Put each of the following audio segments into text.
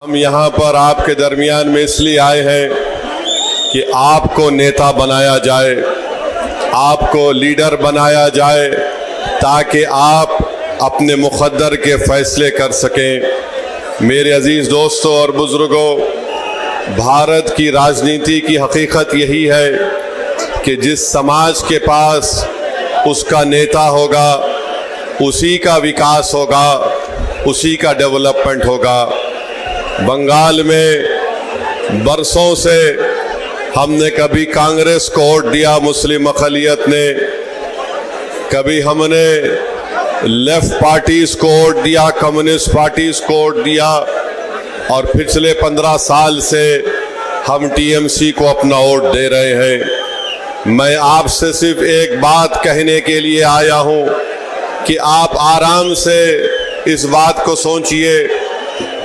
हम यहाँ पर आपके दरमियान में इसलिए आए हैं कि आपको नेता बनाया जाए, आपको लीडर बनाया जाए ताकि आप अपने मुक़द्दर के फ़ैसले कर सकें। मेरे अज़ीज़ दोस्तों और बुज़ुर्गों, भारत की राजनीति की हकीकत यही है कि जिस समाज के पास उसका नेता होगा उसी का विकास होगा, उसी का डेवलपमेंट होगा। बंगाल में बरसों से हमने कभी कांग्रेस को वोट दिया, मुस्लिम अक़लियत ने, कभी हमने लेफ्ट पार्टीज़ को वोट दिया, कम्युनिस्ट पार्टीज़ को वोट दिया, और पिछले 15 साल से हम टीएमसी को अपना वोट दे रहे हैं। मैं आपसे सिर्फ एक बात कहने के लिए आया हूं कि आप आराम से इस बात को सोचिए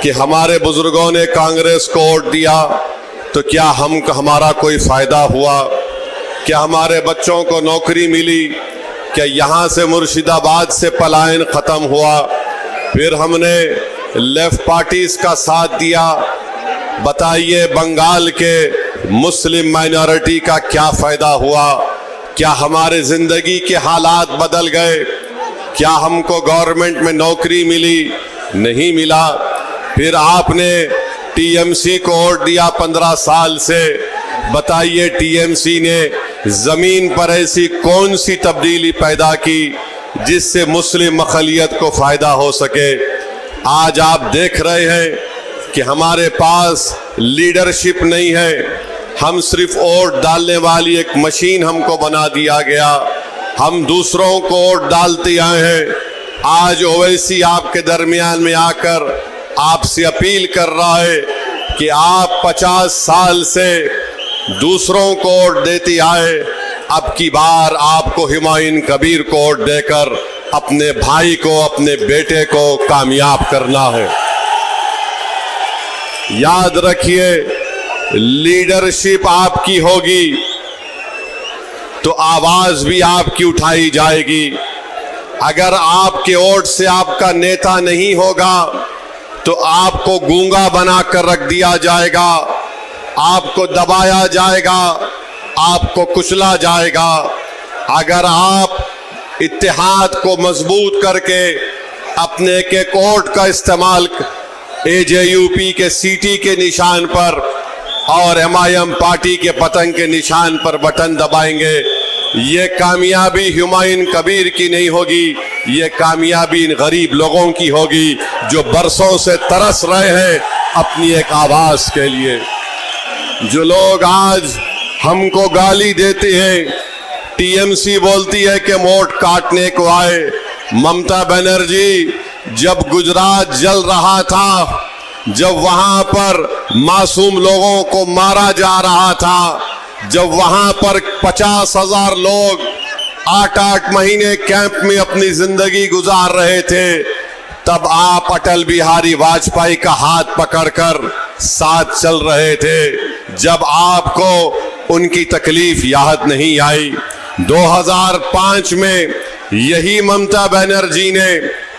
कि हमारे बुजुर्गों ने कांग्रेस को वोट दिया तो क्या हमारा कोई फ़ायदा हुआ? क्या हमारे बच्चों को नौकरी मिली? क्या यहाँ से मुर्शिदाबाद से पलायन ख़त्म हुआ? फिर हमने लेफ्ट पार्टीज़ का साथ दिया। बताइए बंगाल के मुस्लिम माइनॉरिटी का क्या फ़ायदा हुआ? क्या हमारे ज़िंदगी के हालात बदल गए? क्या हमको गवर्नमेंट में नौकरी मिली? नहीं मिला। फिर आपने टीएमसी को वोट दिया 15 साल से। बताइए टीएमसी ने ज़मीन पर ऐसी कौन सी तब्दीली पैदा की जिससे मुस्लिम अक़लियत को फ़ायदा हो सके? आज आप देख रहे हैं कि हमारे पास लीडरशिप नहीं है, हम सिर्फ वोट डालने वाली एक मशीन हमको बना दिया गया। हम दूसरों को वोट डालते आए हैं। आज ओवैसी आपके दरमियान में आकर आपसे अपील कर रहा है कि आप 50 साल से दूसरों को वोट देते आए, अब की बार आपको हुमायूं कबीर को वोट देकर अपने भाई को, अपने बेटे को कामयाब करना है। याद रखिए, लीडरशिप आपकी होगी तो आवाज भी आपकी उठाई जाएगी। अगर आपके वोट से आपका नेता नहीं होगा तो आपको गूंगा बनाकर रख दिया जाएगा, आपको दबाया जाएगा, आपको कुचला जाएगा। अगर आप इत्तेहाद को मजबूत करके अपने के वोट का इस्तेमाल एजेयूपी के सीटी के निशान पर और एमआईएम पार्टी के पतंग के निशान पर बटन दबाएंगे, ये कामयाबी हुमायूं कबीर की नहीं होगी, ये कामयाबी इन गरीब लोगों की होगी जो बरसों से तरस रहे हैं अपनी एक आवाज के लिए। जो लोग आज हमको गाली देते हैं, टीएमसी बोलती है कि वोट काटने को आए। ममता बनर्जी जब गुजरात जल रहा था, जब वहां पर मासूम लोगों को मारा जा रहा था, जब वहां पर 50,000 लोग 8-8 महीने कैंप में अपनी जिंदगी गुजार रहे थे, तब आप अटल बिहारी वाजपेयी का हाथ पकड़कर साथ चल रहे थे। जब आपको उनकी तकलीफ याद नहीं आई। 2005 में यही ममता बनर्जी ने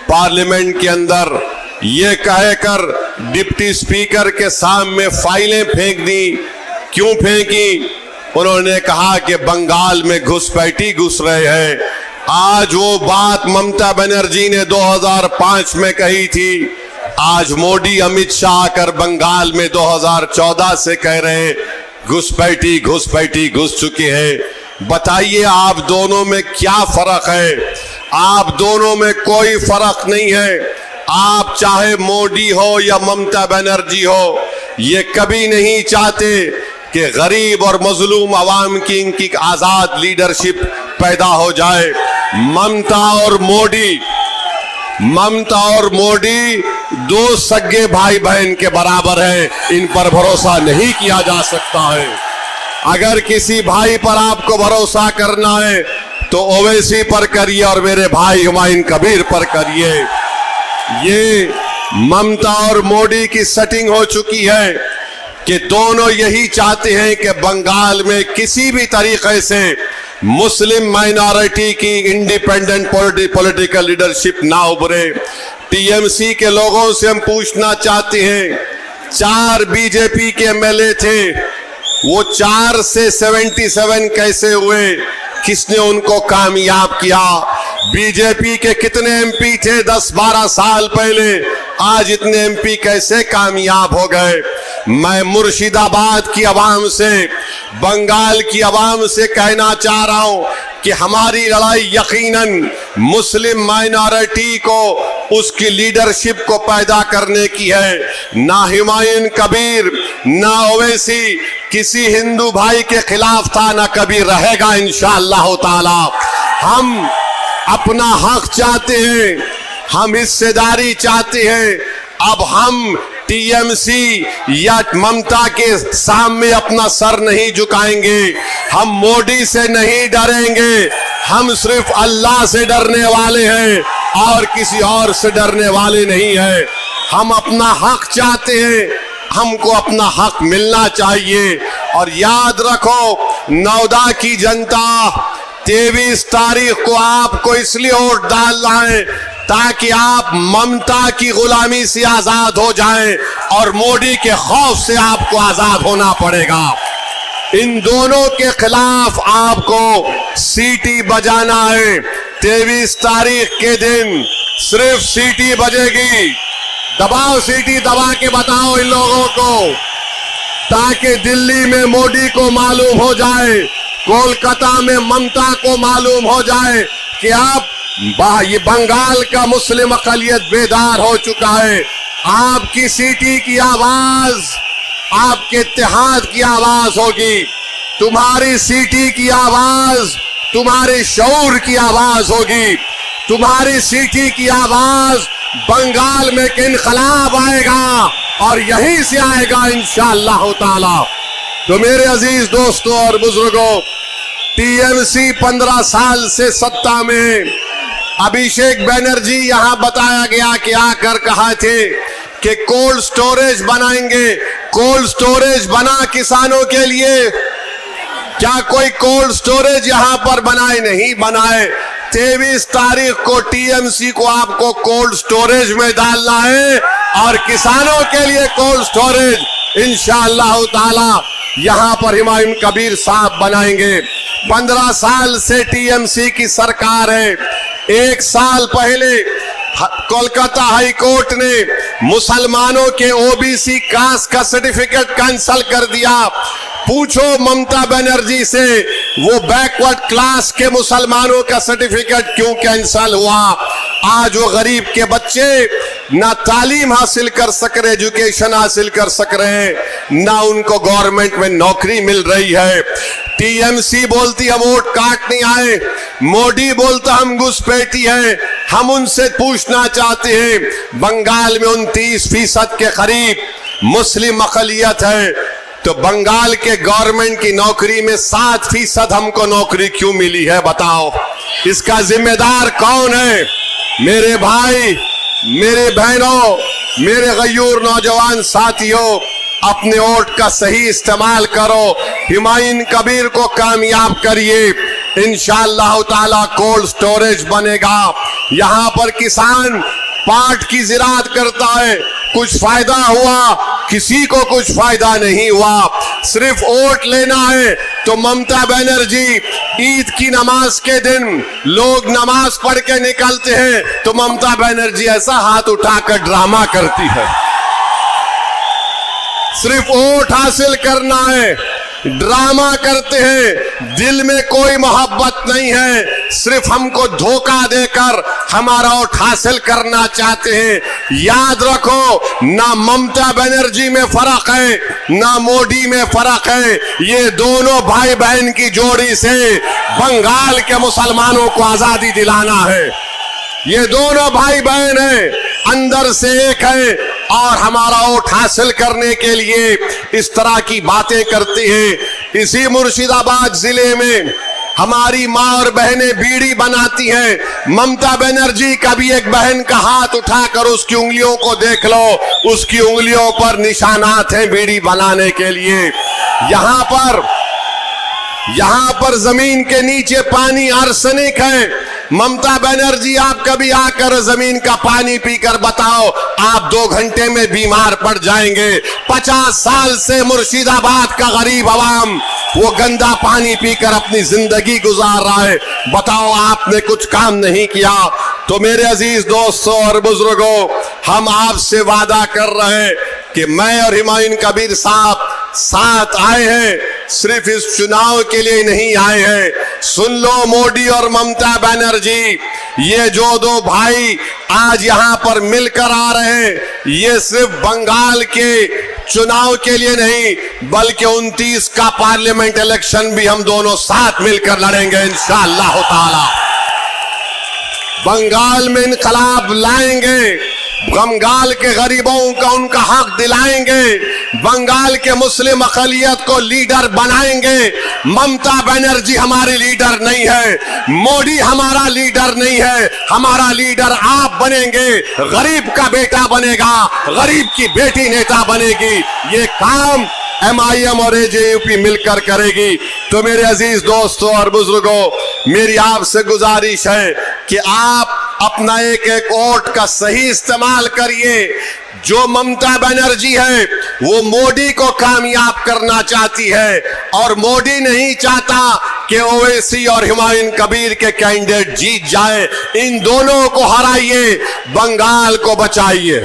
पार्लियामेंट के अंदर ये कहकर डिप्टी स्पीकर के सामने फाइलें फेंक दी। क्यों फेंकी? उन्होंने कहा कि बंगाल में घुसपैठी घुस रहे हैं। आज वो बात ममता बनर्जी ने 2005 में कही थी, आज मोदी अमित शाह आकर बंगाल में 2014 से कह रहे हैं घुसपैठी घुसपैठी घुस चुके हैं। बताइए आप दोनों में क्या फर्क है? आप दोनों में कोई फर्क नहीं है। आप चाहे मोदी हो या ममता बनर्जी हो, ये कभी नहीं चाहते कि गरीब और मजलूम अवाम की इनकी आजाद लीडरशिप पैदा हो जाए। ममता और मोदी दो सगे भाई बहन के बराबर हैं, इन पर भरोसा नहीं किया जा सकता है। अगर किसी भाई पर आपको भरोसा करना है तो ओवैसी पर करिए और मेरे भाई हुमायूं कबीर पर करिए। ये ममता और मोदी की सेटिंग हो चुकी है कि दोनों यही चाहते हैं कि बंगाल में किसी भी तरीके से मुस्लिम माइनॉरिटी की इंडिपेंडेंट पॉलिटिकल लीडरशिप ना उभरे। टीएमसी के लोगों से हम पूछना चाहते हैं 4 बीजेपी के एमएलए थे, वो 4 से 77 कैसे हुए? किसने उनको कामयाब किया? बीजेपी के कितने एमपी थे 10-12 साल पहले, आज इतने एमपी कैसे कामयाब हो गए? मैं मुर्शिदाबाद की आवाम से, बंगाल की आवाम से कहना चाह रहा हूं कि हमारी लड़ाई यकीनन मुस्लिम माइनॉरिटी को, उसकी लीडरशिप को पैदा करने की है। ना हुमायूं कबीर, ना ओवैसी किसी हिंदू भाई के खिलाफ था, ना कभी रहेगा इंशाअल्लाह ताला। हम अपना हक चाहते हैं, हम हिस्सेदारी चाहते हैं। अब हम टीएमसी या ममता के सामने अपना सर नहीं झुकाएंगे, हम मोदी से नहीं डरेंगे, हम सिर्फ अल्लाह से डरने वाले हैं और किसी और से डरने वाले नहीं हैं। हम अपना हक चाहते हैं, हमको अपना हक मिलना चाहिए। और याद रखो, नौदा की जनता 23 तारीख को आपको इसलिए वोट डालना है ताकि आप ममता की गुलामी से आजाद हो जाएं और मोदी के खौफ से आपको आजाद होना पड़ेगा। इन दोनों के खिलाफ आपको सीटी बजाना है। 23 तारीख के दिन सिर्फ सीटी बजेगी। दबाओ, सीटी दबा के बताओ इन लोगों को, ताकि दिल्ली में मोदी को मालूम हो जाए, कोलकाता में ममता को मालूम हो जाए कि आप ये बंगाल का मुस्लिम अक़लियत बेदार हो चुका है। आपकी सीटी की आवाज आपके इत्तेहाद की आवाज होगी, तुम्हारी सीटी की आवाज तुम्हारे शऊर की आवाज होगी, तुम्हारी सीटी की आवाज बंगाल में एक इनकलाब आएगा और यहीं से आएगा इंशाअल्लाह ताला। तो मेरे अजीज दोस्तों और बुजुर्गों, टीएमसी 15 साल से सत्ता में। अभिषेक बैनर्जी यहां बताया गया कि आकर कहा थे कि कोल्ड स्टोरेज बनाएंगे। कोल्ड स्टोरेज बना किसानों के लिए? क्या कोई कोल्ड स्टोरेज यहां पर बनाए? नहीं बनाए। 23 तारीख को टीएमसी को आपको कोल्ड स्टोरेज में डालना है और किसानों के लिए कोल्ड स्टोरेज इंशाअल्लाह ताला यहां पर हुमायूं कबीर साहब बनाएंगे। 15 साल से टीएमसी की सरकार है। 1 साल पहले कोलकाता हाई कोर्ट ने मुसलमानों के ओबीसी कास्ट का सर्टिफिकेट कैंसिल कर दिया। पूछो ममता बनर्जी से, वो बैकवर्ड क्लास के मुसलमानों का सर्टिफिकेट क्यों कैंसिल हुआ? आज वो गरीब के बच्चे ना तालीम हासिल कर सक रहे, एजुकेशन हासिल कर सक रहे, ना उनको गवर्नमेंट में नौकरी मिल रही है। टीएमसी बोलती हम वोट काटने आए, मोदी बोलता हम घुसपैठी हैं। हम उनसे पूछना चाहते हैं, बंगाल में 29% के करीब मुस्लिम अक़लियत है, तो बंगाल के गवर्नमेंट की नौकरी में 7% हमको नौकरी क्यों मिली है? बताओ, इसका जिम्मेदार कौन है? मेरे भाई, मेरे बहनों, मेरे गयूर नौजवान साथियों, अपने वोट का सही इस्तेमाल करो, हुमायूं कबीर को कामयाब करिए। इंशाअल्लाह ताला कोल्ड स्टोरेज बनेगा। यहां पर किसान पाट की ज़िराअत करता है, कुछ फायदा हुआ? किसी को कुछ फायदा नहीं हुआ। सिर्फ वोट लेना है तो ममता बनर्जी, ईद की नमाज के दिन लोग नमाज पढ़ के निकलते हैं तो ममता बनर्जी ऐसा हाथ उठाकर ड्रामा करती है। सिर्फ वोट हासिल करना है, ड्रामा करते हैं, दिल में कोई मोहब्बत नहीं है, सिर्फ हमको धोखा देकर हमारा वोट हासिल करना चाहते हैं। याद रखो, ना ममता बनर्जी में फर्क है, ना मोदी में फर्क है। ये दोनों भाई बहन की जोड़ी से बंगाल के मुसलमानों को आजादी दिलाना है। ये दोनों भाई बहन हैं, अंदर से एक है और हमारा वोट हासिल करने के लिए इस तरह की बातें करती हैं। इसी मुर्शिदाबाद जिले में हमारी माँ और बहनें बीड़ी बनाती हैं। ममता बनर्जी का भी एक बहन का हाथ उठाकर उसकी उंगलियों को देख लो, उसकी उंगलियों पर निशानात हैं बीड़ी बनाने के लिए। यहाँ पर जमीन के नीचे पानी आर्सेनिक है, ममता बनर्जी, आप कभी आकर जमीन का पानी पीकर बताओ, आप 2 घंटे में बीमार पड़ जाएंगे। 50 साल से मुर्शिदाबाद का गरीब आवाम वो गंदा पानी पीकर अपनी जिंदगी गुजार रहा है। बताओ आपने कुछ काम नहीं किया। तो मेरे अजीज दोस्तों और बुजुर्गों, हम आपसे वादा कर रहे हैं कि मैं और हुमायूं कबीर साहब साथ आए हैं, सिर्फ इस चुनाव के लिए नहीं आए हैं। सुन लो मोदी और ममता बनर्जी, ये जो 2 भाई आज यहां पर मिलकर आ रहे हैं, ये सिर्फ बंगाल के चुनाव के लिए नहीं, बल्कि 29 का पार्लियामेंट इलेक्शन भी हम दोनों साथ मिलकर लड़ेंगे इंशाअल्लाह ताला। बंगाल में इनकलाब लाएंगे, बंगाल के गरीबों का उनका हक दिलाएंगे, बंगाल के मुस्लिम अक़लियत को लीडर बनाएंगे। ममता बनर्जी हमारी लीडर नहीं है, मोदी हमारा लीडर नहीं है, हमारा लीडर आप बनेंगे। गरीब का बेटा बनेगा, गरीब की बेटी नेता बनेगी। ये काम MIM और AJUP मिलकर करेगी। तो मेरे अजीज दोस्तों और बुजुर्गों, मेरी आपसे गुजारिश है कि आप अपना एक एक वोट का सही इस्तेमाल करिए। जो ममता बनर्जी है वो मोदी को कामयाब करना चाहती है, और मोदी नहीं चाहता कि ओवैसी और हुमायूं कबीर के कैंडिडेट जीत जाए। इन दोनों को हराइए, बंगाल को बचाइए।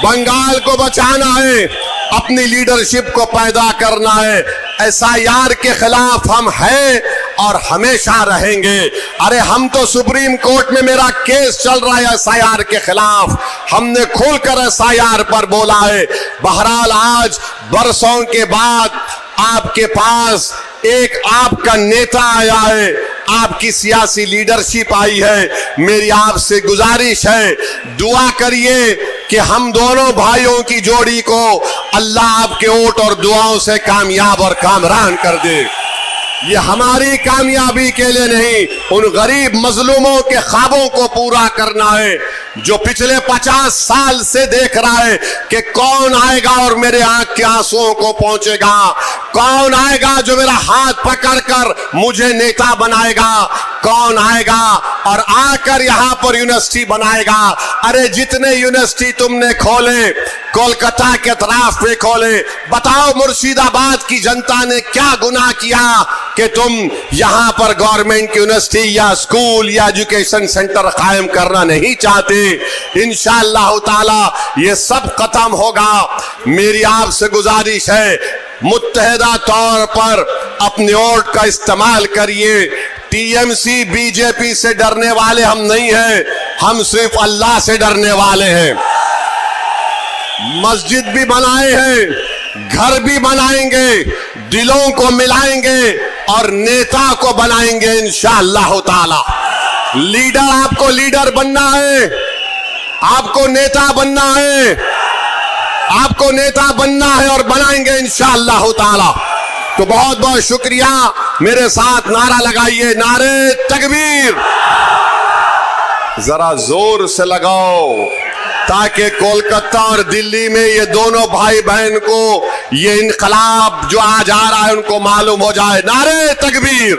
बंगाल को बचाना है, अपनी लीडरशिप को पैदा करना है। SIR के खिलाफ हम हैं और हमेशा रहेंगे। अरे हम तो सुप्रीम कोर्ट में मेरा केस चल रहा है SIR के खिलाफ, हमने खुलकर SIR पर बोला है। बहरहाल आज बरसों के बाद आपके पास एक आपका नेता आया है, आपकी सियासी लीडरशिप आई है। मेरी आपसे गुजारिश है, दुआ करिए कि हम दोनों भाइयों की जोड़ी को अल्लाह आपके वोट और दुआओं से कामयाब और कामरान कर दे। ये हमारी कामयाबी के लिए नहीं, उन गरीब मजलूमों के ख्वाबों को पूरा करना है जो पिछले 50 साल से देख रहा है कि कौन आएगा और मेरे आंख के आंसुओं को पहुंचेगा, कौन आएगा जो मेरा हाथ पकड़कर मुझे नेता बनाएगा, कौन आएगा और आकर यहां पर यूनिवर्सिटी बनाएगा। अरे जितने यूनिवर्सिटी तुमने खोले, कोलकाता के तरफ पे खोले, बताओ मुर्शिदाबाद की जनता ने क्या गुनाह किया कि तुम यहां पर गवर्नमेंट की यूनिवर्सिटी या स्कूल या एजुकेशन सेंटर कायम करना नहीं चाहते। इंशाअल्लाह ताला ये सब खत्म होगा। मेरी आपसे गुजारिश है, मुत्तहिदा तौर पर अपने वोट का इस्तेमाल करिए। TMC BJP से डरने वाले हम नहीं हैं, हम सिर्फ अल्लाह से डरने वाले हैं। मस्जिद भी बनाए हैं, घर भी बनाएंगे, दिलों को मिलाएंगे और नेता को बनाएंगे इंशाअल्लाह ताला। लीडर, आपको लीडर बनना है, आपको नेता बनना है, आपको नेता बनना है और बनाएंगे इंशाअल्लाह ताला। तो बहुत बहुत शुक्रिया। मेरे साथ नारा लगाइए, नारे तकबीर। जरा जोर से लगाओ ताकि कोलकाता और दिल्ली में ये दोनों भाई बहन को ये इनकलाब जो आज आ रहा है उनको मालूम हो जाए। नारे तकबीर।